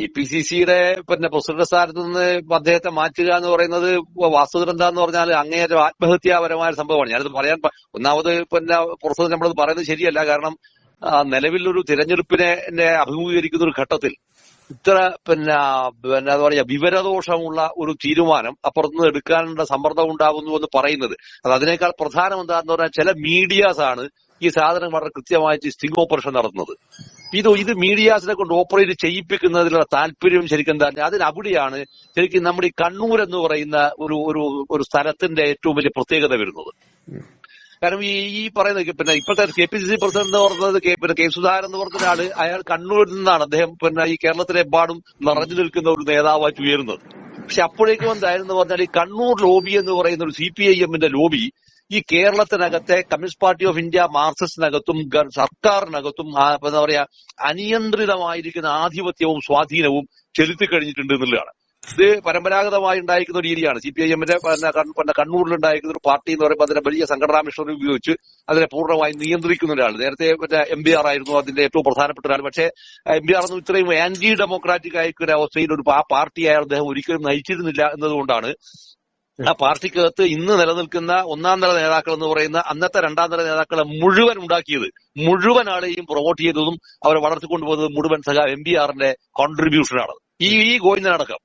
KPCCയുടെ president സ്ഥാനത്ത് നിന്ന് അദ്ദേഹത്തെ മാറ്റുക എന്ന് പറയുന്നത് വാസ്തവത്തിൽ എന്താന്ന് പറഞ്ഞാൽ അങ്ങേയറ്റം ആത്മഹത്യാപരമായ സംഭവമാണ്. ഞാനത് ഒന്നാമത് പുറത്ത് നമ്മളത് പറയുന്നത് ശരിയല്ല. കാരണം നിലവിൽ ഒരു തിരഞ്ഞെടുപ്പിനെ അഭിമുഖീകരിക്കുന്ന ഒരു ഘട്ടത്തിൽ ഇത്ര എന്താ പറയാ വിവരദോഷമുള്ള ഒരു തീരുമാനം അപ്പുറത്തുനിന്ന് എടുക്കാനുള്ള സമ്മർദ്ദം ഉണ്ടാകുന്നു എന്ന് പറയുന്നത്, അത് അതിനേക്കാൾ പ്രധാനം എന്താന്ന് പറഞ്ഞാൽ ചില മീഡിയാസ് ആണ് ഈ സാധനം വളരെ കൃത്യമായിട്ട് സ്റ്റിംഗ് ഓപ്പറേഷൻ നടത്തുന്നത്. ഇത് മീഡിയാസിനെ കൊണ്ട് ഓപ്പറേറ്റ് ചെയ്യിപ്പിക്കുന്നതിലുള്ള താല്പര്യം ശരിക്കും എന്താ, അതിനവിടെയാണ് ശരിക്കും നമ്മുടെ ഈ കണ്ണൂർ എന്ന് പറയുന്ന ഒരു സ്ഥലത്തിന്റെ ഏറ്റവും വലിയ പ്രത്യേകത വരുന്നത്. കാരണം ഈ പറയുന്ന ഇപ്പോഴത്തെ KPCC പ്രസിഡന്റ് എന്ന് പറഞ്ഞത് കെ സുധാകരൻ എന്ന് പറഞ്ഞ ഒരാള്, അയാൾ കണ്ണൂരിൽ നിന്നാണ്. അദ്ദേഹം ഈ കേരളത്തിലെമ്പാടും നിറഞ്ഞു നിൽക്കുന്ന ഒരു നേതാവായിട്ട് ഉയരുന്നത്. പക്ഷെ അപ്പോഴേക്കും എന്തായിരുന്നു പറഞ്ഞാൽ ഈ കണ്ണൂർ ലോബി എന്ന് പറയുന്ന ഒരു CPIMന്റെ ലോബി ഈ കേരളത്തിനകത്തെ കമ്മ്യൂണിസ്റ്റ് പാർട്ടി ഓഫ് ഇന്ത്യ മാർക്സിസ്റ്റിനകത്തും സർക്കാരിനകത്തും എന്താ പറയാ അനിയന്ത്രിതമായിരിക്കുന്ന ആധിപത്യവും സ്വാധീനവും ചെലുത്തി കഴിഞ്ഞിട്ടുണ്ട് എന്നുള്ളതാണ്. ഇത് പരമ്പരാഗതമായി ഉണ്ടായിരിക്കുന്ന ഒരു രീതിയാണ്. CPIMന്റെ കണ്ണൂരിൽ ഉണ്ടായിരിക്കുന്ന ഒരു പാർട്ടി എന്ന് പറയുമ്പോൾ അതിനെ വലിയ സംഘടനാ മെഷീനറി ഉപയോഗിച്ച് അതിനെ പൂർണ്ണമായി നിയന്ത്രിക്കുന്ന ഒരാൾ. നേരത്തെ MBR ആയിരുന്നു അതിന്റെ ഏറ്റവും പ്രധാനപ്പെട്ട ഒരാൾ. പക്ഷേ MBR ഒന്നും ഇത്രയും ആന്റി ഡെമോക്രാറ്റിക് ആയിരിക്കുന്ന അവസ്ഥയിൽ ഒരു പാർട്ടിയായ അദ്ദേഹം ഒരിക്കലും നയിച്ചിരുന്നില്ല എന്നതുകൊണ്ടാണ് ആ പാർട്ടിക്കകത്ത് ഇന്ന് നിലനിൽക്കുന്ന ഒന്നാം നില നേതാക്കൾ എന്ന് പറയുന്ന അന്നത്തെ രണ്ടാം നില നേതാക്കളെ മുഴുവൻ ഉണ്ടാക്കിയത്, മുഴുവൻ ആളെയും പ്രൊമോട്ട് ചെയ്തതും അവരെ വളർത്തിക്കൊണ്ടുപോകുന്നത് മുഴുവൻ MBRന്റെ കോൺട്രിബ്യൂഷനാണ്. ഈ ഗോവിന്ദനടക്കം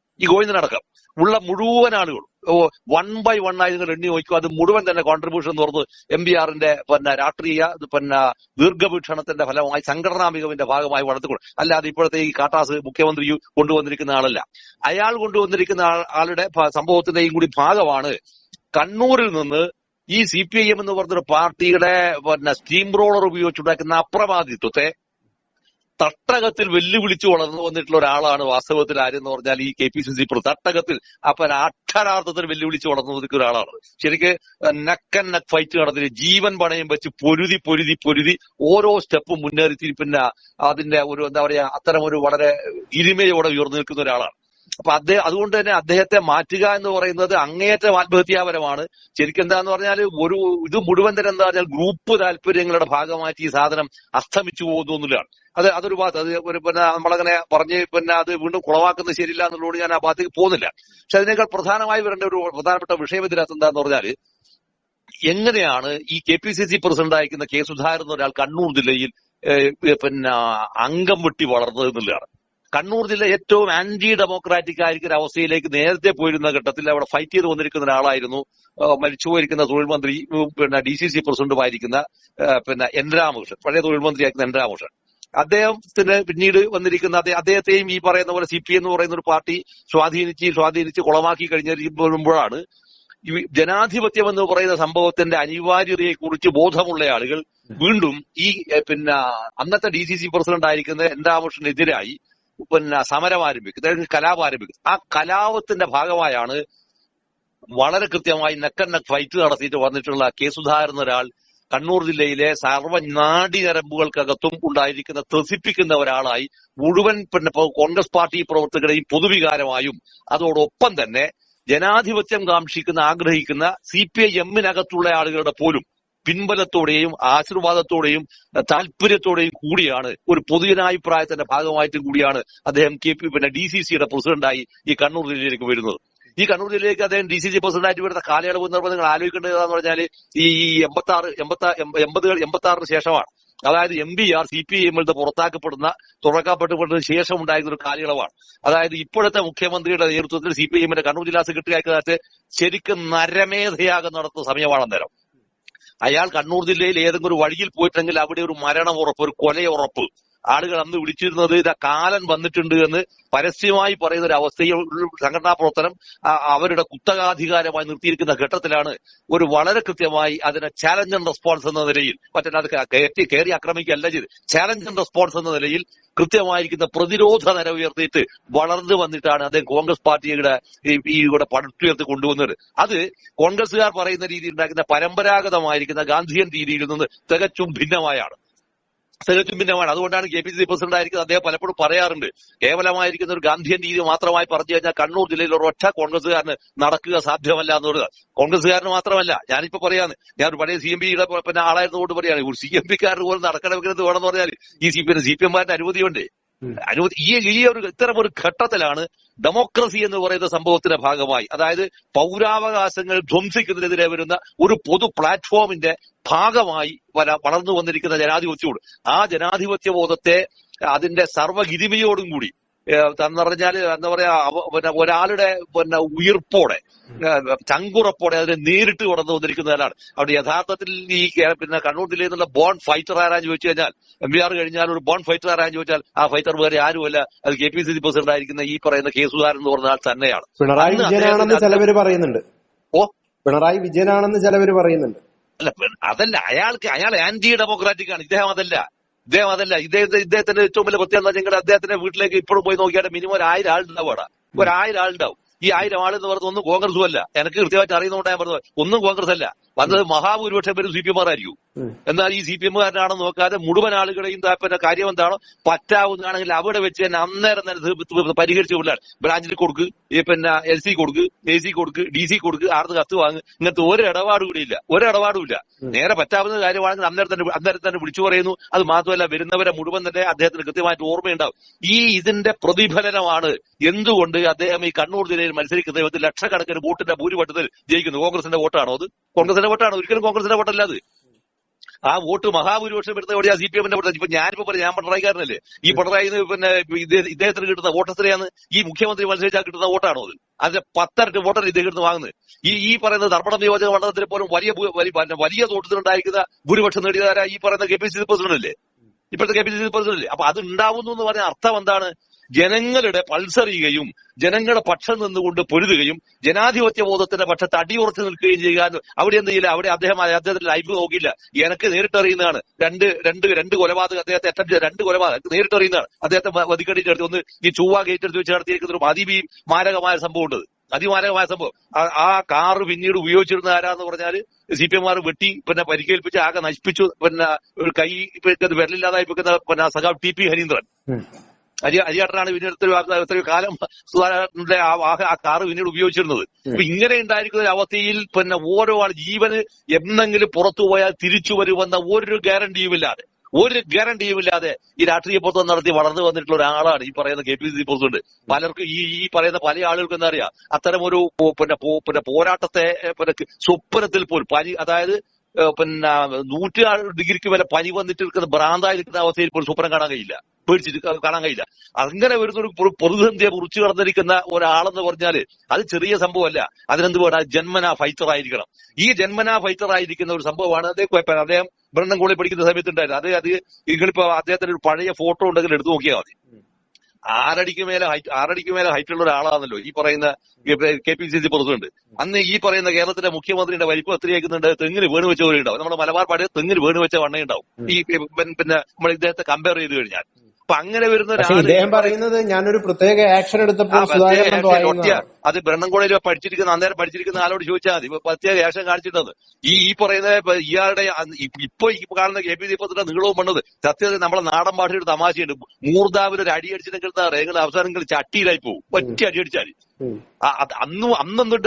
ഉള്ള മുഴുവൻ ആളുകൾ 1 by 1 ആയി നിങ്ങൾ എണ്ണി നോക്കുക. അത് മുഴുവൻ തന്നെ കോൺട്രിബ്യൂഷൻ എന്ന് പറഞ്ഞത് MBRന്റെ രാഷ്ട്രീയ ദീർഘവീക്ഷണത്തിന്റെ ഫലമായി സംഘടനാ മികവിന്റെ ഭാഗമായി വളർത്തിക്കൊണ്ട്, അല്ലാതെ ഇപ്പോഴത്തെ ഈ കാട്ടാസ് മുഖ്യമന്ത്രി കൊണ്ടുവന്നിരിക്കുന്ന ആളല്ല. അയാൾ കൊണ്ടുവന്നിരിക്കുന്ന ആളുടെ സംഭവത്തിന്റെയും കൂടി ഭാഗമാണ് കണ്ണൂരിൽ നിന്ന് ഈ CPIM എന്ന് പറഞ്ഞൊരു പാർട്ടിയുടെ സ്റ്റീം റോളർ ഉപയോഗിച്ചുണ്ടാക്കുന്ന അപ്രമാദിത്വത്തെ തട്ടകത്തിൽ വെല്ലുവിളിച്ചു വളർന്നു വന്നിട്ടുള്ള ഒരാളാണ് വാസ്തവത്തിൽ ആരെന്ന് പറഞ്ഞാൽ ഈ KPCC തട്ടകത്തിൽ അക്ഷരാർത്ഥത്തിൽ വെല്ലുവിളിച്ച് വളർന്നു നിൽക്കുന്ന ഒരാളാണ്. ശരിക്ക് നെക്ക് ആൻഡ് നെക്ക് ഫൈറ്റ് നടത്തി ജീവൻ പണയം വെച്ച് പൊരുതി ഓരോ സ്റ്റെപ്പും മുന്നേറി അതിന്റെ ഒരു എന്താ പറയാ അത്തരം ഒരു വളരെ ഇരിമയോടെ ഉയർന്നു നിൽക്കുന്ന ഒരാളാണ്. അപ്പൊ അതുകൊണ്ട് തന്നെ അദ്ദേഹത്തെ മാറ്റുക എന്ന് പറയുന്നത് അങ്ങേയറ്റം ആത്മഹത്യാപരമാണ്. ശരിക്കും എന്താന്ന് പറഞ്ഞാൽ ഇത് മുഴുവൻ തന്നെ എന്താ പറഞ്ഞാൽ ഗ്രൂപ്പ് താല്പര്യങ്ങളുടെ ഭാഗമായിട്ട് ഈ സാധനം അസ്തമിച്ചു പോകുന്നു എന്നുള്ളതാണ്. അതൊരു ഭാഗത്ത് അത് നമ്മളങ്ങനെ പറഞ്ഞ് അത് വീണ്ടും കുളവാക്കുന്നത് ശരിയില്ല എന്നുള്ളതുകൊണ്ട് ഞാൻ ആ ഭാഗത്തേക്ക് പോകുന്നില്ല. പക്ഷെ അതിനേക്കാൾ പ്രധാനമായി വരേണ്ട ഒരു പ്രധാനപ്പെട്ട വിഷയം ഇതിനകത്ത് എന്താന്ന് പറഞ്ഞാൽ, എങ്ങനെയാണ് ഈ KPCC പ്രസിഡന്റ് അയക്കുന്ന കെ സുധാകരൻ എന്ന ഒരാൾ കണ്ണൂർ ജില്ലയിൽ അംഗം വെട്ടി വളർന്നത് എന്നുള്ളതാണ്. കണ്ണൂർ ജില്ല ഏറ്റവും ആന്റി ഡെമോക്രാറ്റിക് ആയിരിക്കുന്ന അവസ്ഥയിലേക്ക് നേരത്തെ പോയിരുന്ന ഘട്ടത്തിൽ അവിടെ ഫൈറ്റ് ചെയ്ത് വന്നിരിക്കുന്ന ഒരാളായിരുന്നു മരിച്ചുപോയിരിക്കുന്ന തൊഴിൽ മന്ത്രി DCC പ്രസിഡന്റുമായിരിക്കുന്ന എൻ രാമകൃഷ്ണൻ, പഴയ തൊഴിൽ മന്ത്രിയായിരിക്കുന്ന എൻ രാമകൃഷ്ണൻ. അദ്ദേഹത്തിന് പിന്നീട് വന്നിരിക്കുന്ന അദ്ദേഹത്തെയും ഈ പറയുന്ന പോലെ CPI എന്ന് പറയുന്ന ഒരു പാർട്ടി സ്വാധീനിച്ച് കുളമാക്കി കഴിഞ്ഞിരിക്കുമ്പോഴാണ് ഈ ജനാധിപത്യം എന്ന് പറയുന്ന സംഭവത്തിന്റെ അനിവാര്യതയെക്കുറിച്ച് ബോധമുള്ള ആളുകൾ വീണ്ടും ഈ അന്നത്തെ DCC പ്രസിഡന്റ് ആയിരിക്കുന്ന എൻ രാമകൃഷ്ണനെതിരായി സമരം ആരംഭിക്കുന്നത്, കലാപം ആരംഭിക്കുന്നത്. ആ കലാപത്തിന്റെ ഭാഗമായാണ് വളരെ കൃത്യമായി നെക്ക് ആൻഡ് നെക്ക് ഫൈറ്റ് നടത്തിയിട്ട് വന്നിട്ടുള്ള കെ സുധാകരൻ എന്ന ഒരാൾ കണ്ണൂർ ജില്ലയിലെ സർവ്വനാഡി ഞരമ്പുകൾക്കകത്തും ഉണ്ടായിരിക്കുന്ന ത്രസിപ്പിക്കുന്ന ഒരാളായി മുഴുവൻ കോൺഗ്രസ് പാർട്ടി പ്രവർത്തകരെയും പൊതുവികാരമായും അതോടൊപ്പം തന്നെ ജനാധിപത്യം ആഗ്രഹിക്കുന്ന CPIMനകത്തുള്ള ആളുകളുടെ പോലും പിൻബലത്തോടെയും ആശീർവാദത്തോടെയും താല്പര്യത്തോടെയും കൂടിയാണ്, ഒരു പൊതുജനാഭിപ്രായത്തിന്റെ ഭാഗമായിട്ടും കൂടിയാണ് അദ്ദേഹം DCCയുടെ പ്രസിഡന്റായി ഈ കണ്ണൂർ ജില്ലയിലേക്ക് വരുന്നത്. ഈ കണ്ണൂർ ജില്ലയിലേക്ക് അദ്ദേഹം DCC പ്രസിഡന്റായിട്ട് വരുന്ന കാലയളവ് എന്ന് പറഞ്ഞാൽ നിങ്ങൾ ആലോചിക്കേണ്ടത് ഏതാന്ന് പറഞ്ഞാൽ ഈ 86 ശേഷമാണ്. അതായത് MBR CPIMൽ തുറക്കപ്പെട്ടതിന് ശേഷം ഉണ്ടായിരുന്ന ഒരു കാലയളവാണ്. അതായത് ഇപ്പോഴത്തെ മുഖ്യമന്ത്രിയുടെ നേതൃത്വത്തിൽ CPIMന്റെ കണ്ണൂർ ജില്ലാ സെക്രട്ടറി ആയതിനകത്ത് ശരിക്കും നരമേധയാഗം നടത്തുന്ന സമയമാണ് അന്നേരം. അയാൾ കണ്ണൂർ ജില്ലയിൽ ഏതെങ്കിലും ഒരു വഴിയിൽ പോയിട്ടുണ്ടെങ്കിൽ അവിടെ ഒരു മരണം ഉറപ്പ്, ഒരു കൊലയുറപ്പ്. ആളുകൾ അന്ന് വിളിച്ചിരുന്നത് കാലൻ വന്നിട്ടുണ്ട് എന്ന് പരസ്യമായി പറയുന്ന ഒരു അവസ്ഥയിൽ സംഘടനാ പ്രവർത്തനം അവരുടെ കുത്തകാധികാരമായി നിർത്തിയിരിക്കുന്ന ഘട്ടത്തിലാണ് ഒരു വളരെ കൃത്യമായി അതിനെ ചാലഞ്ച് ആൻഡ് റെസ്പോൺസ് എന്ന നിലയിൽ, മറ്റൊന്നത് കയറി ആക്രമിക്കുകയല്ല ചെയ്ത്, ചാലഞ്ച് ആൻഡ് റെസ്പോൺസ് എന്ന നിലയിൽ കൃത്യമായിരിക്കുന്ന പ്രതിരോധ നിര ഉയർത്തിയിട്ട് വളർന്നു വന്നിട്ടാണ് അദ്ദേഹം കോൺഗ്രസ് പാർട്ടിയുടെ ഇവിടെ പടുത്തുയർത്തി കൊണ്ടുവന്നത്. അത് കോൺഗ്രസുകാർ പറയുന്ന രീതിയിൽ ഉണ്ടാക്കുന്ന പരമ്പരാഗതമായിരിക്കുന്ന ഗാന്ധിയൻ രീതിയിൽ നിന്ന് തികച്ചും ഭിന്നമായാണ്. അതുകൊണ്ടാണ് KPCC പ്രസിഡന്റ് ആയിരിക്കുന്നത് അദ്ദേഹം പലപ്പോഴും പറയാറുണ്ട്, കേവലമായിരിക്കുന്ന ഒരു ഗാന്ധിയൻ രീതി മാത്രമായി പറഞ്ഞു കഴിഞ്ഞാൽ കണ്ണൂർ ജില്ലയിൽ ഒരൊറ്റ കോൺഗ്രസുകാരന് നടക്കുക സാധ്യമല്ല എന്ന് പറയുക. കോൺഗ്രസുകാരന് മാത്രമല്ല, ഞാനിപ്പോ പറയാന്ന്, ഞാൻ ഒരു പഴയ CMPയുടെ ആളായിരുന്നുകൊണ്ട് പറയാണ്, ഒരു CMPക്കാരന് പോലും നടക്കണമെങ്കിൽ വേണമെന്ന് പറഞ്ഞാൽ ഈ CPMമാരുടെ അനുമതിയുണ്ട്. ഈ ഒരു ഇത്തരം ഒരു ഘട്ടത്തിലാണ് ഡെമോക്രസി എന്ന് പറയുന്ന സംഭവത്തിന്റെ ഭാഗമായി, അതായത് പൗരാവകാശങ്ങൾ ധ്വംസിക്കുന്നതിനെതിരെ വരുന്ന ഒരു പൊതു പ്ലാറ്റ്ഫോമിന്റെ ഭാഗമായി വളർന്നു വന്നിരിക്കുന്ന ജനാധിപത്യബോധം, ആ ജനാധിപത്യ ബോധത്തെ അതിന്റെ സർവ്വഗിരിമയോടും കൂടി എന്ന് പറഞ്ഞാൽ എന്താ പറയാ, ഒരാളുടെ ചങ്കുറപ്പോടെ അതിനെ നേരിട്ട് കടന്നു വന്നിരിക്കുന്നതിനാണ്. അവിടെ യഥാർത്ഥത്തിൽ ഈ കണ്ണൂർ ജില്ലയിൽ നിന്നുള്ള ബോൺ ഫൈറ്റർ ആരാന്ന് ചോദിച്ചു കഴിഞ്ഞാൽ, MVR കഴിഞ്ഞാൽ ഒരു ബോൺ ഫൈറ്റർ ആരാന്ന് ചോദിച്ചാൽ ആ ഫൈറ്റർ വേറെ ആരുമല്ല, അത് KPCC പ്രസിഡന്റ് ആയിരിക്കുന്ന ഈ പറയുന്ന കെ സുധാകരൻ എന്ന് പറഞ്ഞ ആൾ തന്നെയാണ്. പിണറായി വിജയനാണെന്ന് ചിലവര് പറയുന്നുണ്ട്. പിണറായി വിജയനാണെന്ന് ചിലവര് പറയുന്നുണ്ട്. അല്ല, അതല്ല, അയാൾ ആന്റി ഡെമോക്രാറ്റിക് ആണ്. ഇദ്ദേഹം അതല്ല. ഇദ്ദേഹത്തിന്റെ ഏറ്റവും വലിയ പ്രത്യേകത നിങ്ങളുടെ അദ്ദേഹത്തിന്റെ വീട്ടിലേക്ക് ഇപ്പോഴും പോയി നോക്കിയാൽ മിനിമം 1000 ആളുണ്ടാവും. അവിടെ 1000 ആളുണ്ടാവും. ഈ 1000 ആളെന്ന് പറഞ്ഞത് ഒന്നും കോൺഗ്രസും അല്ല. എനിക്ക് കൃത്യമായിട്ട് അറിയുന്നതുകൊണ്ട് ഞാൻ പറഞ്ഞത് ഒന്നും കോൺഗ്രസ് അല്ല. വന്നത് മഹാഭൂരിപക്ഷം പേരും CPM ആയിരിക്കും. എന്നാൽ ഈ CPM കാരനാണെന്ന് നോക്കാതെ മുഴുവൻ ആളുകളെയും പിന്നെ കാര്യം എന്താണോ പറ്റാവുന്നതാണെങ്കിൽ അവിടെ വെച്ച് തന്നെ അന്നേരം തന്നെ പരിഹരിച്ചു വിടാൻ. ബ്രാഞ്ചിൽ കൊടുക്ക്, പിന്നെ LC കൊടുക്ക്, AC കൊടുക്ക്, DC കൊടുക്ക്, ആർന്ന് കത്ത് വാങ്ങ്. ഇങ്ങനത്തെ ഒരു ഇടപാടും കൂടി ഇല്ല, ഒരിടപാടുമില്ല. നേരെ പറ്റാവുന്ന കാര്യമാണെങ്കിൽ അന്നേരം തന്നെ വിളിച്ചു പറയുന്നു. അത് മാത്രമല്ല, വരുന്നവരെ മുഴുവൻ തന്നെ അദ്ദേഹത്തിന് കൃത്യമായിട്ട് ഓർമ്മയുണ്ടാവും. ഇതിന്റെ പ്രതിഫലനമാണ് എന്തുകൊണ്ട് അദ്ദേഹം ഈ കണ്ണൂർ ജില്ലയിൽ മത്സരിക്കുന്ന ലക്ഷക്കണക്കിന് വോട്ടിന്റെ ഭൂരിപക്ഷത്തിൽ ജയിക്കുന്നു. കോൺഗ്രസിന്റെ വോട്ടാണോ അത്? കോൺഗ്രസിന്റെ വോട്ടാണ്? ഒരിക്കലും കോൺഗ്രസിന്റെ വോട്ടല്ല അത്. ആ വോട്ട് മഹാഭൂരിപക്ഷം എടുത്ത എവിടെയാ? CPM-ന്റെ വോട്ട്. ഇപ്പൊ ഞാനിപ്പോ പറയാം, ഞാൻ പിണറായിക്കാരനല്ലേ. ഈ പിണറായി പിന്നെ ഇദ്ദേഹത്തിന് കിട്ടുന്ന വോട്ട് എത്രയാണ്? ഈ മുഖ്യമന്ത്രി മത്സരിച്ചാൽ കിട്ടുന്ന വോട്ടാണോ അത്? അതിന്റെ 10 വോട്ടർ ഇദ്ദേഹം വാങ്ങുന്നത്. ഈ പറയുന്ന ധർമ്മടം നിയോജക മണ്ഡലത്തിൽ പോലും വലിയ തോട്ടത്തിലുണ്ടായിരിക്കുന്ന ഭൂരിപക്ഷം നേടിയതാരാ? ഈ പറയുന്ന KPCC പ്രസിഡന്റ് അല്ലേ, ഇപ്പോഴത്തെ KPCC പ്രസിഡന്റ് അല്ലേ. അപ്പൊ അത് ഉണ്ടാവുന്നു എന്ന് പറഞ്ഞ അർത്ഥം എന്താണ്? ജനങ്ങളുടെ പൾസറിയുകയും ജനങ്ങളുടെ പക്ഷം നിന്നുകൊണ്ട് പൊരുതുകയും ജനാധിപത്യ ബോധത്തിന്റെ പക്ഷത്ത് അടിയുറച്ചു നിൽക്കുകയും ചെയ്യാൻ. അവിടെ എന്ത് ചെയ്യില്ല, അവിടെ അദ്ദേഹത്തിന്റെ ലൈഫ് നോക്കിയില്ല. എനിക്ക് നേരിട്ടറിയുന്നതാണ്. രണ്ട് കൊലപാതകം അദ്ദേഹത്തെ 2 കൊലപാതകം നേരിട്ടറിയുന്നതാണ്. അദ്ദേഹത്തെ വധിക്കടിച്ച് നടത്തി. ഒന്ന് ഈ ചൊവ്വ ഗേറ്റ് എടുത്ത് വെച്ച് നടത്തിയിരിക്കുന്ന ഒരു മാരകമായ സംഭവം ഉണ്ട്. അതിമാരകമായ സംഭവം. ആ കാറ് പിന്നീട് ഉപയോഗിച്ചിരുന്ന ആരാന്ന് പറഞ്ഞാൽ CPM-മാർ വെട്ടി പിന്നെ പരിക്കേൽപ്പിച്ച് ആകെ നശിപ്പിച്ചു. പിന്നെ ഒരു കൈ വിരലില്ലാതായി വെക്കുന്ന സഖാവ് TP ഹരീന്ദ്രൻ അരിയാട്ടനാണ് പിന്നീട് എത്രയോ കാലം സുധാകരന്റെ ആ കാറ് പിന്നീട് ഉപയോഗിച്ചിരുന്നത്. അപ്പൊ ഇങ്ങനെ ഉണ്ടായിരിക്കുന്ന അവസ്ഥയിൽ പിന്നെ ഓരോ ആൾ ജീവന് എന്തെങ്കിലും പുറത്തു പോയാൽ തിരിച്ചു വരുമെന്ന ഒരു ഗ്യാരണ്ടിയുമില്ലാതെ ഈ രാഷ്ട്രീയ പ്രവർത്തനം നടത്തി വളർന്നു വന്നിട്ടുള്ള ഒരാളാണ് ഈ പറയുന്ന KPCC പ്രസിഡന്റ്. പലർക്കും ഈ പറയുന്ന പല ആളുകൾക്ക് എന്താ അറിയാം, അത്തരം ഒരു പിന്നെ പോരാട്ടത്തെ സ്വപ്നത്തിൽ പോലും അതായത് പിന്നെ 100 ഡിഗ്രിക്ക് വരെ പനി വന്നിട്ട് നിൽക്കുന്ന ഭ്രാന്തായി നിൽക്കുന്ന അവസ്ഥയിൽ പോലും സ്വപ്നം കാണാൻ കഴിയില്ല, പേടിച്ചിട്ട് കാണാൻ കഴിയില്ല. അങ്ങനെ വരുന്നൊരു പ്രതിസന്ധിയെ കുറിച്ച് കടന്നിരിക്കുന്ന ഒരാളെന്ന് പറഞ്ഞാല് അത് ചെറിയ സംഭവമല്ല. അതിനെന്ത് വേണം? ജന്മനാ ഫൈറ്റർ ആയിരിക്കണം. ഈ ജന്മനാ ഫൈറ്റർ ആയിരിക്കുന്ന ഒരു സംഭവമാണ് അദ്ദേഹം ബ്രണ്ടൻ കോളേജിൽ പഠിക്കുന്ന സമയത്തുണ്ടായിരുന്നു. അത് നിങ്ങളിപ്പോ അദ്ദേഹത്തിന്റെ ഒരു പഴയ ഫോട്ടോ ഉണ്ടെങ്കിൽ എടുത്തു നോക്കിയാൽ മതി. 6 അടിക്ക് മേലെ ഹൈറ്റുള്ള ഒരാളാണല്ലോ ഈ പറയുന്ന KPCC പ്രസിഡന്റ്. അന്ന് ഈ പറയുന്ന കേരളത്തിലെ മുഖ്യമന്ത്രിയുടെ വലിപ്പം എത്രയാക്കുന്നുണ്ട്? തെങ്ങിന് വീണ് വെച്ച പോലെ ഉണ്ടാവും. നമ്മുടെ മലബാർ പാടിയ തെങ്ങിന് വീണ് വെച്ച വണ്ണയുണ്ടാവും ഈ പിന്നെ നമ്മൾ ഇദ്ദേഹത്തെ കമ്പയർ ചെയ്ത് കഴിഞ്ഞാൽ. അപ്പൊ അങ്ങനെ വരുന്ന ഇദ്ദേഹം പറയുന്നത് ഞാനൊരു പ്രത്യേക ആക്ഷൻ എടുത്തപ്പോൾ അത് ബ്രണ്ണൻ കോളേജിൽ അന്നേരം പഠിച്ചിരിക്കുന്ന ആളോട് ചോദിച്ചാൽ മതി. പ്രത്യേക ആക്ഷൻ കാണിച്ചിട്ടത് ഈ പറയുന്ന ഇയാളുടെ ഇപ്പൊ ഈ കാണുന്ന KPCC പ്രസിഡന്റ് നീളവും പണ്ടത് സത്യത്തിൽ നമ്മളെ നാടൻ ഭാഷയുടെ തമാശയുണ്ട്. മൂർദാവിൽ ഒരു അടി അടിച്ചിട്ടുണ്ടെങ്കിൽ നിങ്ങൾ അവസാനം ചട്ടിയിലായി പോകും, ഒറ്റ അടി അടിച്ചാൽ.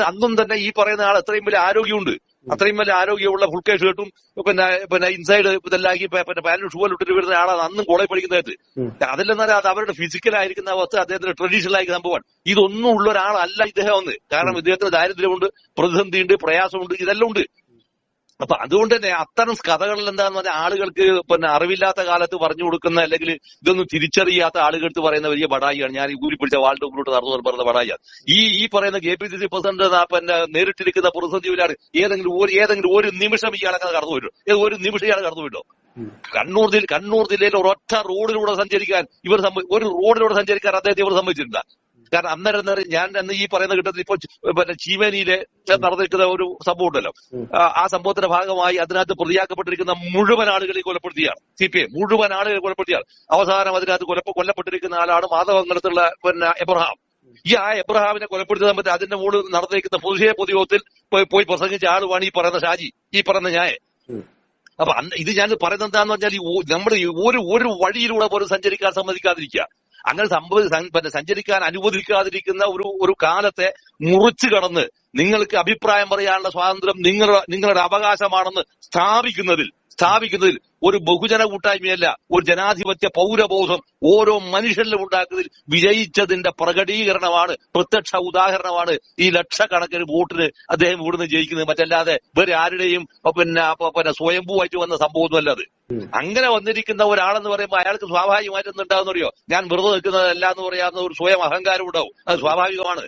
അന്നും തന്നെ ഈ പറയുന്ന ആൾ അത്രയും വലിയ ആരോഗ്യമുണ്ട്, അത്രയും വലിയ ആരോഗ്യമുള്ള ഫുൾ കേസ് കേട്ടും പിന്നെ ഇൻസൈഡ് ഇതെല്ലാക്കി പിന്നെ പാനൽ ഷൂവൽ ഇട്ടിട്ട് വരുന്ന ആളാണ് അന്നും കോളേജ് പഠിക്കുന്നതായിട്ട്. അതിലെന്നാൽ അത് അവരുടെ ഫിസിക്കലായിരിക്കുന്ന അവസ്ഥ, അദ്ദേഹത്തിന്റെ ട്രഡീഷണൽ ആയിരിക്കുന്ന സംഭവമാണ്. ഇതൊന്നും ഉള്ള ഒരാളല്ല ഇദ്ദേഹം ഒന്ന്. കാരണം ഇദ്ദേഹത്തിന് ദാരിദ്ര്യമുണ്ട്, പ്രതിസന്ധിയുണ്ട്, പ്രയാസമുണ്ട്, ഇതെല്ലാം ഉണ്ട്. അപ്പൊ അതുകൊണ്ട് തന്നെ അത്തരം കഥകളിൽ എന്താന്ന് പറഞ്ഞാൽ ആളുകൾക്ക് പിന്നെ അറിവില്ലാത്ത കാലത്ത് പറഞ്ഞു കൊടുക്കുന്ന അല്ലെങ്കിൽ ഇതൊന്നും തിരിച്ചറിയാത്ത ആളുകൾക്ക് പറയുന്ന വലിയ ബടായിയാണ്. ഞാൻ ഈ ഊരിപ്പിടിച്ച വാൾഡ് മുന്നോട്ട് നടന്നു പറയുന്ന ബടായിയാണ്. ഈ പറയുന്ന KPCC പ്രസിഡന്റ് പിന്നെ നേരിട്ടിരിക്കുന്ന പ്രതിസന്ധിയിലാണ് ഏതെങ്കിലും ഒരു നിമിഷം ഇയാളൊക്കെ കടന്നു വരുമോ? ഒരു നിമിഷം ഇയാൾ കടന്നു വരുമോ? കണ്ണൂർ ജില്ലയിൽ ഒരൊറ്റ റോഡിലൂടെ സഞ്ചരിക്കാൻ അദ്ദേഹത്തെ ഇവർ സമ്മതിച്ചിട്ടില്ല. കാരണം അന്നേരം ഞാൻ അന്ന് ഈ പറയുന്ന ഘട്ടത്തിൽ ഇപ്പൊ പിന്നെ ചീമേനിയിലെ നടന്നിരിക്കുന്ന ഒരു സംഭവം ഉണ്ടല്ലോ, ആ സംഭവത്തിന്റെ ഭാഗമായി അതിനകത്ത് പ്രതിയാക്കപ്പെട്ടിരിക്കുന്ന മുഴുവൻ ആളുകളെ കൊലപ്പെടുത്തിയാണ് CPM. മുഴുവൻ ആളുകളെ കൊലപ്പെടുത്തിയാണ്. അവസാനം അതിനകത്ത് കൊല്ലപ്പെട്ടിരിക്കുന്ന ആളാണ് മാധവങ്കലത്തുള്ള പിന്നെ എബ്രഹാം. ഈ എബ്രഹാമിനെ കൊലപ്പെടുത്തിയ സമയത്ത് അതിന്റെ മുകളിൽ നടന്നിരിക്കുന്ന പൊതുയോഗത്തിൽ പോയി പ്രസംഗിച്ച ആളുമാണ് ഈ പറയുന്ന ഷാജി, ഈ പറയുന്ന ഞാൻ. അപ്പൊ ഇത് ഞാൻ പറയുന്നത് എന്താന്ന് പറഞ്ഞാൽ നമ്മൾ ഒരു വഴിയിലൂടെ പോലും സഞ്ചരിക്കാൻ സമ്മതിക്കാതിരിക്കുക, അങ്ങനെ സഞ്ചരിക്കാൻ അനുവദിക്കാതിരിക്കുന്ന ഒരു കാലത്തെ മുറിച്ചു കടന്ന് നിങ്ങൾക്ക് അഭിപ്രായം പറയാനുള്ള സ്വാതന്ത്ര്യം നിങ്ങളുടെ അവകാശമാണെന്ന് സ്ഥാപിക്കുന്നതിൽ ഒരു ബഹുജന കൂട്ടായ്മയല്ല, ഒരു ജനാധിപത്യ പൗരബോധം ഓരോ മനുഷ്യരിലും ഉണ്ടാക്കുന്നതിൽ വിജയിച്ചതിന്റെ പ്രകടീകരണമാണ്, പ്രത്യക്ഷ ഉദാഹരണമാണ് ഈ ലക്ഷക്കണക്കിന് വോട്ടിന് അദ്ദേഹം ഇവിടുന്ന് ജയിക്കുന്നത്. മറ്റല്ലാതെ വേറെ ആരുടെയും പിന്നെ സ്വയംഭൂവായിട്ട് വന്ന സംഭവമൊന്നുമല്ല അത്. അങ്ങനെ വന്നിരിക്കുന്ന ഒരാളെന്ന് പറയുമ്പോൾ അയാൾക്ക് സ്വാഭാവികമായിട്ട് എന്തുണ്ടാവുന്നറിയോ, ഞാൻ വെറുതെ നിൽക്കുന്നതല്ല എന്ന് പറയാവുന്ന ഒരു സ്വയം അഹങ്കാരം ഉണ്ടാവും. അത് സ്വാഭാവികമാണ്.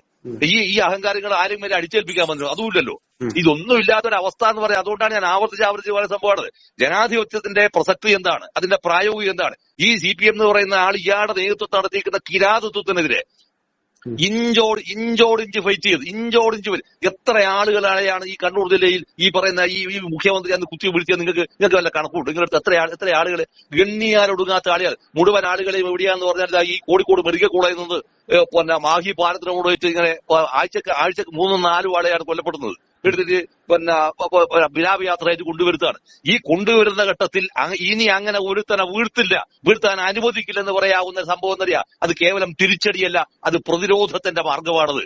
ഈ അഹങ്കാരങ്ങൾ ആരും വരെ അടിച്ചേൽപ്പിക്കാൻ പറ്റും, അതുമില്ലല്ലോ. ഇതൊന്നും ഇല്ലാത്തൊരവസ്ഥ എന്ന് പറയാം. അതുകൊണ്ടാണ് ഞാൻ ആവർത്തിച്ച് പറയുന്ന സംഭവമാണ്. ജനാധിപത്യത്തിന്റെ പ്രസക്തി എന്താണ്, അതിന്റെ പ്രായോഗികം എന്താണ്? ഈ CPM എന്ന് പറയുന്ന ആൾ ഇയാളുടെ നേതൃത്വം നടത്തിയിരിക്കുന്ന കിരാതത്വത്തിനെതിരെ ഇഞ്ചോടിഞ്ച് ഫൈറ്റ് ചെയ്ത് ഇഞ്ചോടിഞ്ച് എത്ര ആളുകളെയാണ് ഈ കണ്ണൂർ ജില്ലയിൽ ഈ പറയുന്ന ഈ മുഖ്യമന്ത്രി അന്ന് കുത്തി വിളിച്ചത്? നിങ്ങൾക്ക് വല്ല കണക്കുണ്ട്? നിങ്ങളുടെ എത്ര ആളുകൾ, ഗണ്ണിയാലൊടുങ്ങാത്ത ആളുകൾ, മുഴുവൻ ആളുകളെയും എവിടെയാന്ന് പറഞ്ഞാൽ ഈ കോഴിക്കോട് മെഡിക്കൽ കോളേജിൽ നിന്ന് മാഹി പാലത്തിനോട് വെച്ച് ഇങ്ങനെ ആഴ്ചക്ക് 3-4 ആളെയാണ് കൊല്ലപ്പെടുന്നത്. എടുത്തിട്ട് വിലാപയാത്രയായിട്ട് കൊണ്ടുവരുന്നതാണ്. ഈ കൊണ്ടുവരുന്ന ഘട്ടത്തിൽ ഇനി അങ്ങനെ ഒരുത്തനെ വീഴ്ത്താൻ അനുവദിക്കില്ലെന്ന് പറയാവുന്ന സംഭവം എന്നറിയാം. അത് കേവലം തിരിച്ചടിയല്ല, അത് പ്രതിരോധത്തിന്റെ മാർഗമാണത്.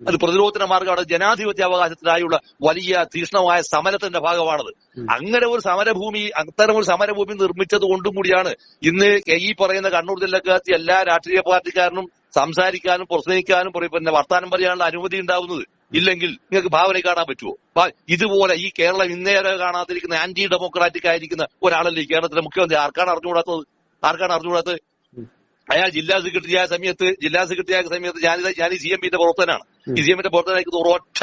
അത് പ്രതിരോധത്തിന്റെ മാർഗമാണ്. ജനാധിപത്യ അവകാശത്തിനായുള്ള വലിയ തീക്ഷ്ണമായ സമരത്തിന്റെ ഭാഗമാണത്. അങ്ങനെ ഒരു സമരഭൂമി, അത്തരം ഒരു സമരഭൂമി നിർമ്മിച്ചത് കൊണ്ടും കൂടിയാണ് ഇന്ന് ഈ പറയുന്ന കണ്ണൂർ ജില്ലക്കകത്ത് എല്ലാ രാഷ്ട്രീയ പാർട്ടിക്കാരനും സംസാരിക്കാനും പ്രസംഗിക്കാനും പിന്നെ വർത്താനം പറയാനുള്ള അനുമതി ഉണ്ടാവുന്നത്. ഇല്ലെങ്കിൽ നിങ്ങൾക്ക് ഭാവന കാണാൻ പറ്റുമോ? ഇതുപോലെ ഈ കേരളം ഇന്നേരെ കാണാതിരിക്കുന്ന ആന്റി ഡെമോക്രാറ്റിക് ആയിരിക്കുന്ന ഒരാളല്ലേ ഈ കേരളത്തിലെ മുഖ്യമന്ത്രി? ആർക്കാണ് അറിഞ്ഞുകൂടാത്തത്? അയാൾ ജില്ലാ സെക്രട്ടറി ആയ സമയത്ത് ഞാൻ ഈ CMPന്റെ പ്രവർത്തനാണ്. ഈ CMPന്റെ പ്രവർത്തനമായിരിക്കുന്ന ഒരൊറ്റ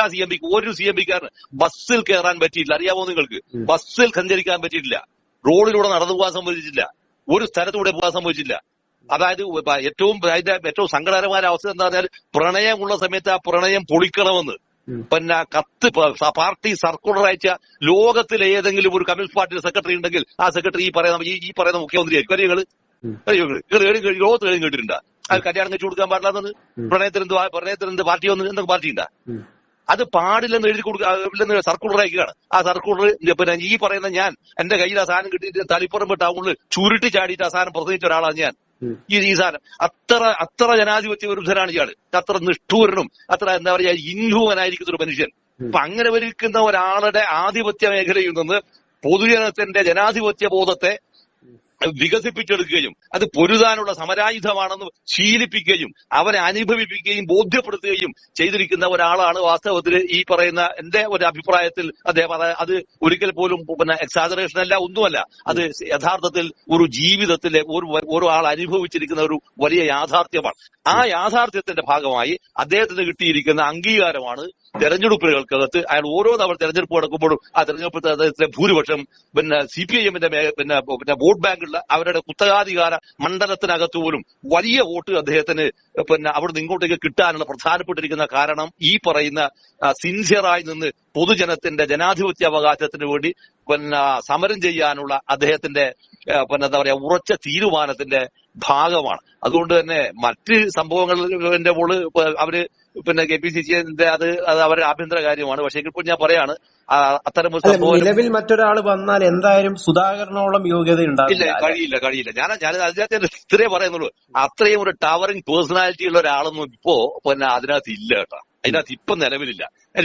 ഒരു CMPക്കാരന് ബസ്സിൽ കയറാൻ പറ്റിയില്ല. അറിയാമോ നിങ്ങൾക്ക്? ബസ്സിൽ സഞ്ചരിക്കാൻ പറ്റിയിട്ടില്ല, റോഡിലൂടെ നടന്നു പോകാൻ സംഭവിച്ചിട്ടില്ല, ഒരു സ്ഥലത്തൂടെ പോകാൻ സംഭവിച്ചില്ല. അതായത് ഏറ്റവും സങ്കടകരമായ അവസ്ഥ എന്താ പറഞ്ഞാൽ, പ്രണയമുള്ള സമയത്ത് ആ പ്രണയം പൊളിക്കണമെന്ന് പിന്നെ കത്ത് പാർട്ടി സർക്കുലർ അയച്ച ലോകത്തിലെ ഏതെങ്കിലും ഒരു കമ്മ്യൂണിസ്റ്റ് പാർട്ടിയുടെ സെക്രട്ടറി ഉണ്ടെങ്കിൽ ആ സെക്രട്ടറി ഈ പറയുന്ന മുഖ്യമന്ത്രി ആയിരിക്കും. ലോകത്ത് കഴിഞ്ഞ് കേട്ടിട്ടുണ്ടാ? അത് കല്യാണം കഴിച്ചു കൊടുക്കാൻ പാടില്ലെന്ന് പ്രണയത്തിനെന്ത് പാർട്ടി വന്ന് എന്തൊക്കെ പാർട്ടി ഉണ്ടാ? അത് പാടില്ലെന്ന് എഴുതി കൊടുക്കില്ലെന്ന് സർക്കുലർ അയക്കുകയാണ്. ആ സർക്കുലർ പിന്നെ ഈ പറയുന്ന ഞാൻ എന്റെ കയ്യിൽ ആ സാധനം കിട്ടിയിട്ട് തളിപ്പുറം ടൗണിൽ ചുരുട്ടി ചാടിയിട്ട് ആ സാധനം പ്രസംഗിച്ച ഒരാളാണ് ഞാൻ. ഈ സാധനം അത്ര ജനാധിപത്യ വിരുദ്ധനാണ് ഇയാള്. അത്ര നിഷ്ഠൂരനും അത്ര എന്താ പറയാ ഇൻഹ്യൂമനായിരിക്കുന്ന ഒരു മനുഷ്യൻ. അപ്പൊ അങ്ങനെ വരിക്കുന്ന ഒരാളുടെ ആധിപത്യ മേഖലയിൽ നിന്ന് പൊതുജനത്തിന്റെ ജനാധിപത്യ ബോധത്തെ വികസിപ്പിച്ചെടുക്കുകയും അത് പൊരുതാനുള്ള സമരായുധമാണെന്ന് ശീലിപ്പിക്കുകയും അവരെ അനുഭവിപ്പിക്കുകയും ബോധ്യപ്പെടുത്തുകയും ചെയ്തിരിക്കുന്ന ഒരാളാണ് വാസ്തവത്തിൽ ഈ പറയുന്ന എന്റെ ഒരു അഭിപ്രായത്തിൽ അദ്ദേഹം. അത് ഒരിക്കൽ പോലും എക്സാജറേഷൻ അല്ല, ഒന്നുമല്ല. അത് യഥാർത്ഥത്തിൽ ഒരു ജീവിതത്തിലെ ഓരോ ആൾ അനുഭവിച്ചിരിക്കുന്ന ഒരു വലിയ യാഥാർത്ഥ്യമാണ്. ആ യാഥാർത്ഥ്യത്തിന്റെ ഭാഗമായി അദ്ദേഹത്തിന് കിട്ടിയിരിക്കുന്ന അംഗീകാരമാണ് തെരഞ്ഞെടുപ്പുകൾക്കകത്ത്. അയാൾ ഓരോ തവണ തെരഞ്ഞെടുപ്പ് നടക്കുമ്പോഴും ആ തെരഞ്ഞെടുപ്പ് അദ്ദേഹത്തിന്റെ ഭൂരിപക്ഷം CPIMന്റെ വോട്ട് ബാങ്കുള്ള അവരുടെ കുത്തകാധികാര മണ്ഡലത്തിനകത്ത് പോലും വലിയ വോട്ട് അദ്ദേഹത്തിന് അവിടുന്ന് ഇങ്ങോട്ടേക്ക് കിട്ടാനുള്ള പ്രധാനപ്പെട്ടിരിക്കുന്ന കാരണം ഈ പറയുന്ന സിൻസിയറായി നിന്ന് പൊതുജനത്തിന്റെ ജനാധിപത്യ അവകാശത്തിന് വേണ്ടി സമരം ചെയ്യാനുള്ള അദ്ദേഹത്തിന്റെ എന്താ പറയാ ഉറച്ച തീരുമാനത്തിന്റെ ഭാഗമാണ്. അതുകൊണ്ട് തന്നെ മറ്റ് സംഭവങ്ങളുടെ മോള് അവര് KPCCന്റെ അത് അവരുടെ ആഭ്യന്തര കാര്യമാണ്. പക്ഷേ ഇപ്പോൾ ഞാൻ പറയാണ് അത്തരം ഒരു സംഭവം നിലവിൽ മറ്റൊരാൾ വന്നാൽ എന്തായാലും സുധാകരനോളം യോഗ്യത ഉണ്ടാവില്ല. കഴിയില്ല. ഞാൻ അതിനകത്ത് ഇത്രേ പറയുന്നുള്ളൂ. അത്രയും ഒരു ടവറിംഗ് പേഴ്സണാലിറ്റി ഉള്ള ഒരാളൊന്നും ഇപ്പോ അതിനകത്ത് ഇല്ല കേട്ടോ. അതിനകത്ത് ഇപ്പൊ നിലവിലില്ല.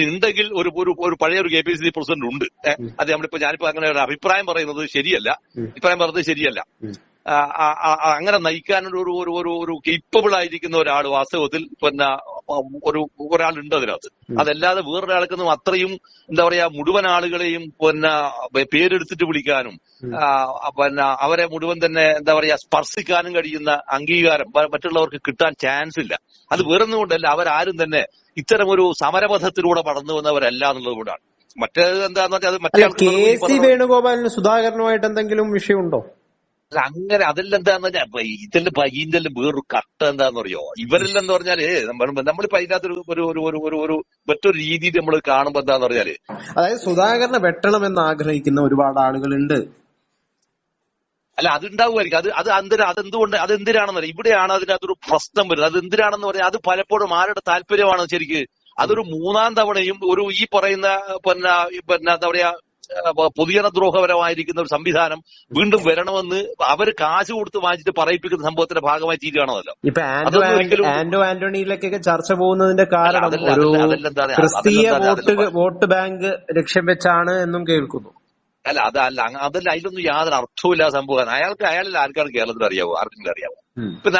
ഉണ്ടെങ്കിൽ ഒരു പഴയ ഒരു KPCC പ്രസിഡന്റ് ഉണ്ട്. അത് ഞാനിപ്പോ അങ്ങനെ ഒരു അഭിപ്രായം പറയുന്നത് ശരിയല്ല. അങ്ങനെ നയിക്കാനൊരു കേപ്പബിൾ ആയിരിക്കുന്ന ഒരാൾ വാസ്തവത്തിൽ ഒരാളുണ്ട് അതിനകത്ത്. അതല്ലാതെ വേറൊരാൾക്കൊന്നും അത്രയും എന്താ പറയാ മുഴുവൻ ആളുകളെയും പേരെടുത്തിട്ട് വിളിക്കാനും അവരെ മുഴുവൻ തന്നെ എന്താ പറയാ സ്പർശിക്കാനും കഴിയുന്ന അംഗീകാരം മറ്റുള്ളവർക്ക് കിട്ടാൻ ചാൻസ് ഇല്ല. അത് വേറൊന്നും കൊണ്ടല്ല, അവരാരും തന്നെ ഇത്തരം ഒരു സമരപഥത്തിലൂടെ കടന്നു വന്നവരല്ല എന്നുള്ളത് കൊണ്ടാണ്. മറ്റേത് എന്താന്ന് വെച്ചാൽ അത് മറ്റേ KC വേണുഗോപാലിന് സുധാകരനുമായിട്ട് എന്തെങ്കിലും വിഷയമുണ്ടോ? അങ്ങനെ അതെല്ലാം ഇതിന്റെ വേറൊരു കട്ട എന്താന്ന് പറയോ, ഇവരെല്ലാം പറഞ്ഞാല് നമ്മളിപ്പോ അതിനകത്തൊരു മറ്റൊരു രീതിയിൽ നമ്മൾ കാണുമ്പോ എന്താന്ന് പറഞ്ഞാല്, അതായത് സുധാകരനെ വെട്ടണമെന്ന് ആഗ്രഹിക്കുന്ന ഒരുപാട് ആളുകളുണ്ട്. അല്ല, അതുണ്ടാവുമായിരിക്കും. അതെന്തിനാണെന്നറിയാം. ഇവിടെയാണ് അതിനകത്തൊരു പ്രശ്നം വരുന്നത്. അത് എന്തിനാണെന്ന് പറഞ്ഞാൽ അത് പലപ്പോഴും ആരുടെ താല്പര്യമാണ് ശരിക്ക്. അതൊരു മൂന്നാം തവണയും ഈ പറയുന്ന എന്താ പറയാ പൊതുജനദ്രോഹപരമായിരിക്കുന്ന ഒരു സംവിധാനം വീണ്ടും വരണമെന്ന് അവര് കാശ് കൊടുത്ത് വാങ്ങിച്ചിട്ട് പറയിപ്പിക്കുന്ന സംഭവത്തിന്റെ ഭാഗമായി തീരുകയാണല്ലോ. ഇപ്പൊ ആന്റണിയിലേക്കൊക്കെ ചർച്ച പോകുന്നതിന്റെ കാരണം ക്രിസ്തീയ വോട്ട് ബാങ്ക് ലക്ഷ്യം വെച്ചാണ് എന്നും കേൾക്കുന്നു. അല്ല അതല്ല അതിലൊന്നും യാതൊരു അർത്ഥവുമില്ലാത്ത സംഭവമാണ്. അയാളിൽ ആർക്കാണ് കേരളത്തിൽ അറിയാവോ? ആർക്കെങ്കിലും അറിയാവോ? ഇപ്പൊ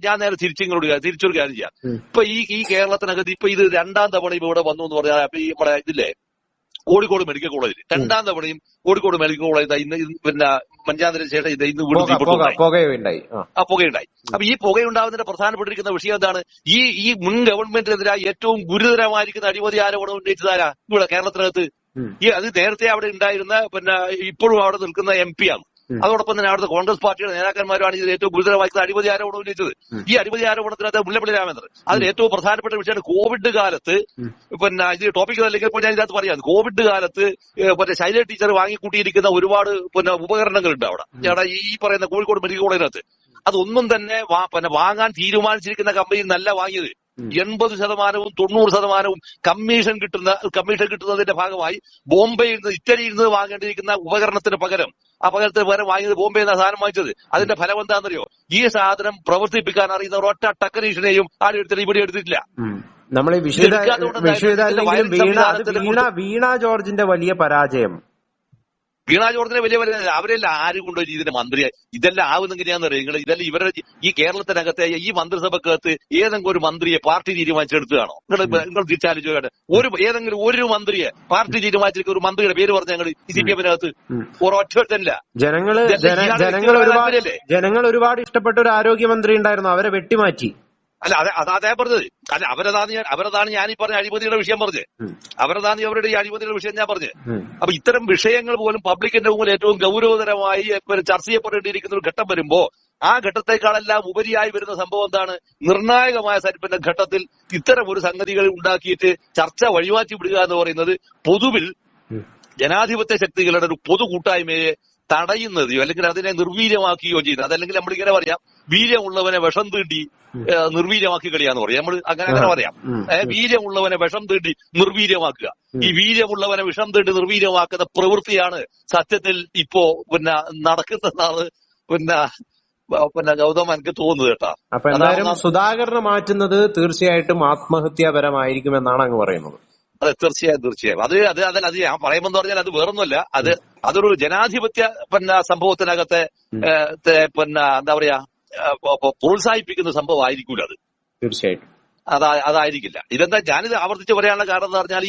ഞാൻ നേരെ തിരിച്ചൊരു കാര്യം ചെയ്യാം. ഇപ്പൊ ഈ കേരളത്തിനകത്ത് ഇപ്പൊ ഇത് 2ാം തവണ ഇവിടെ വന്നു എന്ന് പറഞ്ഞാൽ അപ്പൊ ഈ നമ്മുടെ ഇതില്ലേ കോഴിക്കോട് മെഡിക്കൽ കോളേജിൽ 2ാം തവണയും കോഴിക്കോട് മെഡിക്കൽ കോളേജ് ഇന്ന് പിന്നെ പഞ്ചായത്തിന് ശേഷം ഇന്ന് പുകയുണ്ടായി. അപ്പൊ ഈ പുകയുണ്ടാവുന്നതിന്റെ പ്രധാനപ്പെട്ടിരിക്കുന്ന വിഷയം എന്താണ്? ഈ മുൻ ഗവൺമെന്റിനെതിരായി ഏറ്റവും ഗുരുതരമായിരിക്കുന്ന അഴിമതി ആരോപണം ഉന്നയിച്ചതാരാ ഇവിടെ കേരളത്തിനകത്ത്? അത് നേരത്തെ അവിടെ ഉണ്ടായിരുന്ന പിന്നെ ഇപ്പോഴും അവിടെ നിൽക്കുന്ന MP ആണ്. അതോടൊപ്പം തന്നെ അവിടുത്തെ കോൺഗ്രസ് പാർട്ടിയുടെ നേതാക്കന്മാരാണ് ഇതിൽ ഏറ്റവും ഗുരുതരമായിട്ടുള്ള അഴിമതി ആരോപണം ഉന്നയിച്ചത്. ഈ അഴിമതി ആരോപണത്തിനകത്ത് മുല്ലപ്പള്ളി രാമചന്ദ്രൻ അതിൽ ഏറ്റവും പ്രധാനപ്പെട്ട വിഷയമാണ് കോവിഡ് കാലത്ത് പിന്നെ ഇത് ടോപ്പിക് അല്ലെങ്കിൽ ഇപ്പോൾ ഞാൻ ഇതിനകത്ത് പറയാം. കോവിഡ് കാലത്ത് പിന്നെ ശൈല ടീച്ചർ വാങ്ങിക്കൂട്ടിയിരിക്കുന്ന ഒരുപാട് പിന്നെ ഉപകരണങ്ങളുണ്ട് അവിടെ ഈ പറയുന്ന കോഴിക്കോട് മെഡിക്കൽ കോളേജിനകത്ത്. അതൊന്നും തന്നെ പിന്നെ വാങ്ങാൻ തീരുമാനിച്ചിരിക്കുന്ന കമ്പനിയിൽ നല്ല വാങ്ങിയത്. 80% 90% കമ്മീഷൻ കിട്ടുന്നതിന്റെ ഭാഗമായി ബോംബെയിൽ നിന്ന് ഇറ്റലിയിൽ നിന്ന് വാങ്ങേണ്ടിയിരിക്കുന്ന ഉപകരണത്തിന് പകരം വാങ്ങിയത് ബോംബെയിൽ നിന്ന് സാധനം വാങ്ങിച്ചത്. അതിന്റെ ഫലം എന്താണെന്നറിയോ? ഈ സാധനം പ്രവർത്തിപ്പിക്കാൻ അറിയുന്ന ഒരൊറ്റ ടെക്നീഷ്യനെയും ആരും ഇവിടെ എടുത്തിട്ടില്ല. നമ്മൾ വീണ ജോർജിന്റെ വലിയ പരാജയം. വീണ ജോർജിനെ വലിയ അവരെല്ലാം ആരും കൊണ്ടുപോയി ഇതിന്റെ മന്ത്രിയെ ഇതെല്ലാം ആവുന്നെങ്ങനെയാന്ന് അറിയാം. ഇതെല്ലാം ഇവരുടെ ഈ കേരളത്തിനകത്തെ ഈ മന്ത്രിസഭക്കകത്ത് ഏതെങ്കിലും ഒരു മന്ത്രിയെ പാർട്ടി തീരുമാനിച്ചെടുത്തതാണോ? നിങ്ങൾ തിരിച്ചാലോചിച്ചോട്ടെ. ഏതെങ്കിലും ഒരു മന്ത്രിയെ പാർട്ടി തീരുമാനിച്ചിരിക്കുന്ന ഒരു മന്ത്രിയുടെ പേര് പറഞ്ഞ ഞങ്ങൾ ഈ CPM-നകത്ത് ഒരൊറ്റല്ല. ജനങ്ങൾ ഒരുപാട് ഇഷ്ടപ്പെട്ട ഒരു ആരോഗ്യമന്ത്രി ഉണ്ടായിരുന്നു, അവരെ വെട്ടിമാറ്റി. അല്ല അതേ പറഞ്ഞത്. അല്ല അവരതാണ് ഞാൻ ഈ പറഞ്ഞ അഴിമതിയുടെ വിഷയം പറഞ്ഞത്. അവരുടെ ഈ അഴിമതിയുടെ വിഷയം ഞാൻ പറഞ്ഞത്. അപ്പൊ ഇത്തരം വിഷയങ്ങൾ പോലും പബ്ലിക്കിന്റെ മുമ്പിൽ ഏറ്റവും ഗൗരവതരമായി ചർച്ച ചെയ്യപ്പെടേണ്ടിയിരിക്കുന്ന ഒരു ഘട്ടം വരുമ്പോ ആ ഘട്ടത്തെക്കാളെല്ലാം ഉപരിയായി വരുന്ന സംഭവം എന്താണ്? നിർണായകമായ പിന്നെ ഘട്ടത്തിൽ ഇത്തരം ഒരു സംഗതികൾ ഉണ്ടാക്കിയിട്ട് ചർച്ച വഴിമാറ്റി വിടുക എന്ന് പറയുന്നത് പൊതുവിൽ ജനാധിപത്യ ശക്തികളുടെ ഒരു പൊതു കൂട്ടായ്മയെ തടയുന്നതയോ അല്ലെങ്കിൽ അതിനെ നിർവീര്യമാക്കുകയോ ചെയ്യുന്നത്. അതല്ലെങ്കിൽ നമ്മളിങ്ങനെ പറയാം, വീര്യമുള്ളവനെ വിഷം തീണ്ടി നിർവീര്യമാക്കി കളിയാന്ന് പറയാം. നമ്മൾ അങ്ങനെ പറയാം, വീര്യമുള്ളവനെ വിഷം തീണ്ടി നിർവീര്യമാക്കുക. ഈ വീര്യമുള്ളവനെ വിഷം തീണ്ടി നിർവീര്യമാക്കുന്ന പ്രവൃത്തിയാണ് സത്യത്തിൽ ഇപ്പോ പിന്നെ നടക്കുന്നതാണ് പിന്നെ ഗൗതം എനിക്ക് തോന്നുന്നത് കേട്ടാ. അപ്പൊ എന്തായാലും സുധാകരനെ മാറ്റുന്നത് തീർച്ചയായിട്ടും ആത്മഹത്യാപരമായിരിക്കുമെന്നാണ് അങ്ങ് പറയുന്നത്. അതെ, തീർച്ചയായും. അത് ഞാൻ പറയുമെന്ന് പറഞ്ഞാൽ അത് വേറൊന്നുമല്ല. അതൊരു ജനാധിപത്യ പിന്നെ സംഭവത്തിനകത്തെ പിന്നെ എന്താ പറയാ പ്രോത്സാഹിപ്പിക്കുന്ന സംഭവം ആയിരിക്കൂല അത്. തീർച്ചയായിട്ടും അതായിരിക്കില്ല. ഇതെന്താ ഞാനിത് ആവർത്തിച്ച് പറയാനുള്ള കാരണം എന്ന് പറഞ്ഞാൽ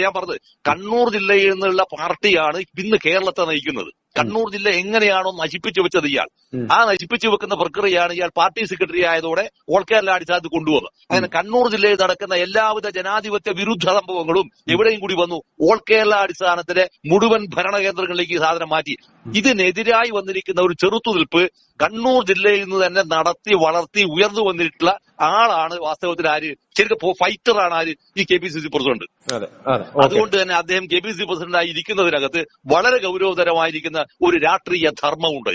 ഞാൻ പറഞ്ഞത് കണ്ണൂർ ജില്ലയിൽ നിന്നുള്ള പാർട്ടിയാണ് ഇന്ന് കേരളത്തെ നയിക്കുന്നത്. കണ്ണൂർ ജില്ല എങ്ങനെയാണോ നശിപ്പിച്ചു വെച്ചത് ഇയാൾ, ആ നശിപ്പിച്ചു വെക്കുന്ന പ്രക്രിയയാണ് ഇയാൾ പാർട്ടി സെക്രട്ടറി ആയതോടെ ഓൾ കേരള അടിസ്ഥാനത്ത് കൊണ്ടുവന്നത്. അങ്ങനെ കണ്ണൂർ ജില്ലയിൽ നടക്കുന്ന എല്ലാവിധ ജനാധിപത്യ വിരുദ്ധ സംഭവങ്ങളും എവിടെയും കൂടി വന്നു ഓൾ കേരള അടിസ്ഥാനത്തിലെ മുഴുവൻ ഭരണകേന്ദ്രങ്ങളിലേക്ക് ഈ സാധനം മാറ്റി. ഇതിനെതിരായി വന്നിരിക്കുന്ന ഒരു ചെറുത്തുനിൽപ്പ് കണ്ണൂർ ജില്ലയിൽ നിന്ന് തന്നെ നടത്തി വളർത്തി ഉയർന്നു വന്നിട്ടുള്ള ആളാണ് വാസ്തവത്തിൽ ശരിക്കും ഫൈറ്ററാണ് ഈ KPCC പ്രസിഡന്റ്. അതുകൊണ്ട് തന്നെ അദ്ദേഹം KPCC പ്രസിഡന്റായി ഇരിക്കുന്നതിനകത്ത് വളരെ ഗൗരവതരമായിരിക്കുന്ന ഒരു രാഷ്ട്രീയ ധർമ്മമുണ്ട്.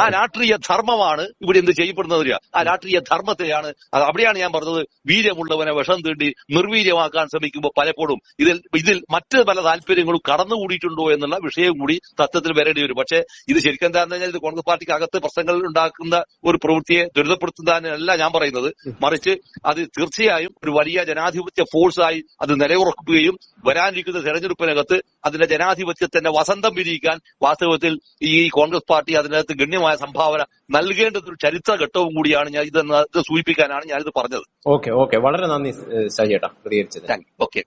ആ രാഷ്ട്രീയ ധർമ്മമാണ് ഇവിടെ എന്ത് ചെയ്യപ്പെടുന്നത്. ആ രാഷ്ട്രീയ ധർമ്മത്തെയാണ് അവിടെയാണ് ഞാൻ പറഞ്ഞത് വീര്യമുള്ളവനെ വിഷം തീണ്ടി നിർവീര്യമാക്കാൻ ശ്രമിക്കുമ്പോൾ പലപ്പോഴും ഇതിൽ മറ്റ് പല താല്പര്യങ്ങളും കടന്നുകൂടിയിട്ടുണ്ടോ എന്നുള്ള വിഷയം കൂടി തത്വത്തിൽ വരേണ്ടി വരും. പക്ഷേ ഇത് ശരിക്കും എന്താണെന്ന് കഴിഞ്ഞാൽ ഇത് കോൺഗ്രസ് പാർട്ടിക്ക് അകത്ത് പ്രശ്നങ്ങൾ ഉണ്ടാക്കുന്ന ഒരു പ്രവൃത്തിയെ ദുരിതപ്പെടുത്തുന്നതിനല്ല ഞാൻ പറയുന്നത്. മറിച്ച് അത് തീർച്ചയായും ഒരു വലിയ ജനാധിപത്യ ഫോഴ്സായി അത് നിലയുറക്കുകയും വരാനിരിക്കുന്ന തെരഞ്ഞെടുപ്പിനകത്ത് അതിന്റെ ജനാധിപത്യത്തിന്റെ വസന്തം വിരിയിക്കാൻ വാസ്തവത്തിൽ ഈ കോൺഗ്രസ് പാർട്ടി അതിനകത്ത് ഗണ്യമായ സംഭാവന നൽകേണ്ടത് ഒരു ചരിത്രഘട്ടവും കൂടിയാണ്. ഞാൻ ഇത് സൂചിപ്പിക്കാനാണ് ഞാനിത് പറഞ്ഞത്. ഓക്കെ വളരെ നന്ദി സജിയേട്ടാ പ്രതികരിച്ചത്. ഓക്കെ.